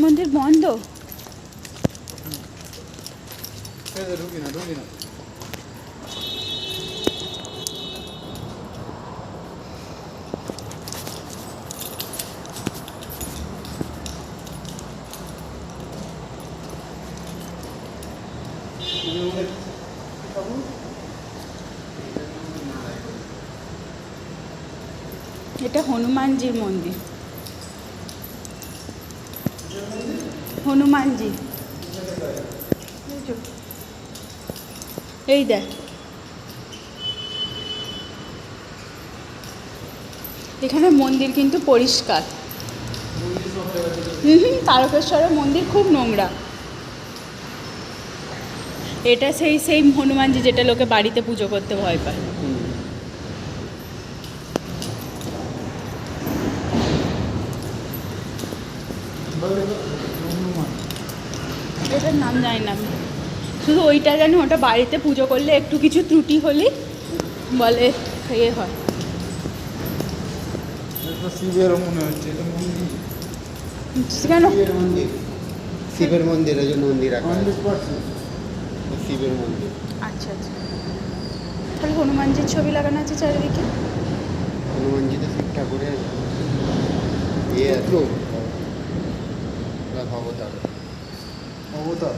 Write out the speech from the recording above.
মন্দির বন্ধ। ঢুকি না ঢুকি না। এটা হনুমানজির মন্দির। হনুমানজি এই দেখ, এখানে মন্দির কিন্তু পরিষ্কার। তারকেশ্বরের মন্দির খুব নোংরা। এটা সেই সেই হনুমানজি যেটা লোকে বাড়িতে পুজো করতে ভয় পায়। এটার নাম জানি না আমি, শুধু ওইটা জানি ওটা বাড়িতে পুজো করলে একটু কিছু ত্রুটি হলে বলে ইয়ে হয়। শিবের মনে হচ্ছে এটা মন্দির। কেন? শিবের মন্দির, ওই জন্য মন্দির রাখা আছে। শিবের মন্দির। আচ্ছা আচ্ছা, তাহলে হনুমানজির ছবি লাগানো আছে চারিদিকে। হনুমানজি তো শিব ঠাকুরের ইয়ে আছে, অবতার। অবতার।